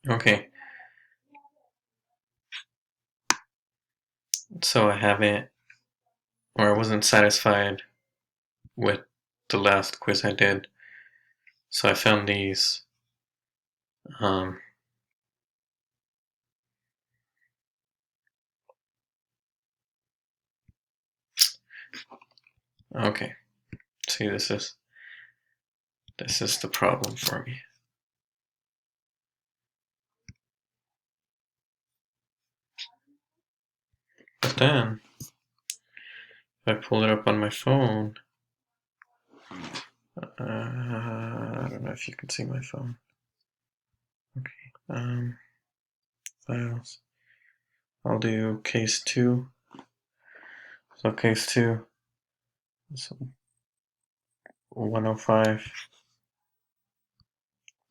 Okay, so I have it, or I wasn't satisfied with the last quiz I did, so I found these. Um, okay, see, this is the problem for me. But then, if I pull it up on my phone, I don't know if you can see my phone. Okay, files. I'll do case 2. So case 2 is 105,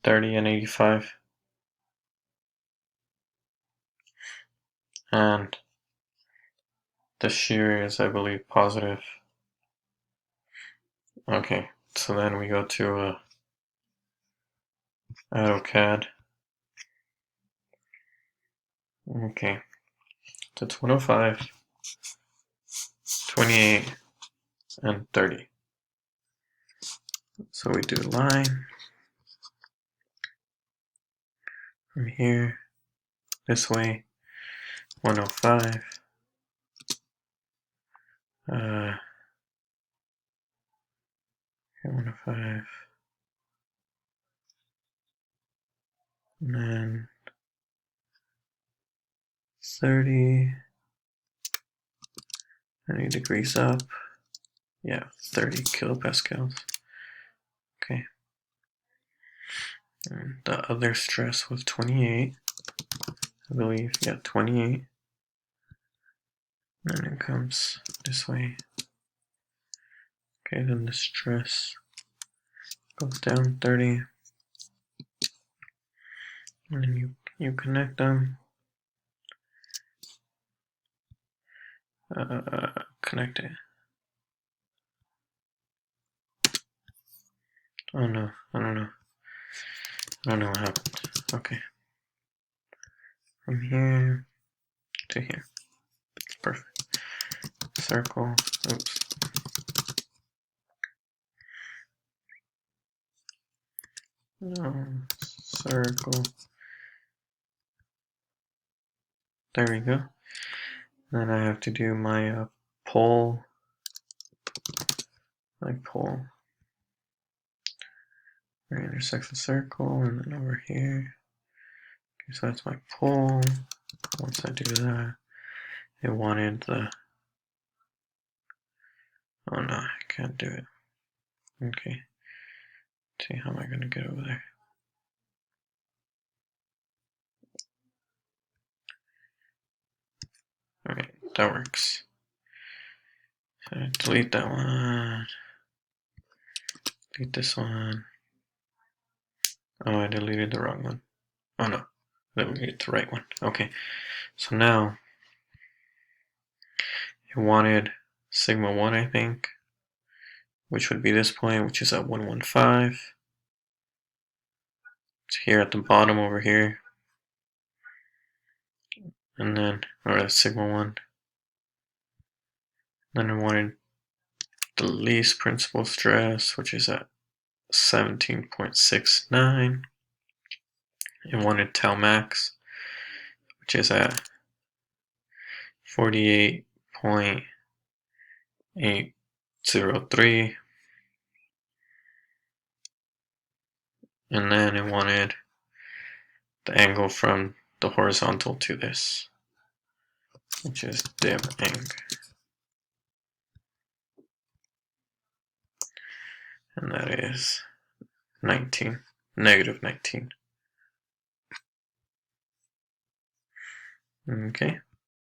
30, and 85. And the shear is, I believe, positive. Okay, so then we go to AutoCAD. Okay, so it's 105, 28, and 30. So we do line from here this way, 105. 105, and then 30, 90 degrees up. Yeah, 30 kilopascals. Okay. And the other stress was 28, I believe. Yeah, 28. And then it comes this way. Okay, then the stress goes down 30. And then you connect them. Connect it. Oh no, I don't know. I don't know what happened. Okay. From here to here. Perfect. Circle. Oops. No. Circle. There we go. Then I have to do my pole. My pole. Where it intersects the circle, and then over here. Okay, so that's my pole. Once I do that, it wanted the. Oh no, I can't do it. Okay. Let's see, how am I going to get over there? Okay, that works. So delete that one. Delete this one. Oh, I deleted the wrong one. Oh no, I deleted the right one. Okay, so now it wanted sigma 1, I think, which would be this point, which is at 115. It's here at the bottom over here. And then, or sigma 1. Then I wanted the least principal stress, which is at 17.69. And wanted tau max, which is at 48.803. And then it wanted the angle from the horizontal to this, which is div ang. And that is 19, negative 19. Okay.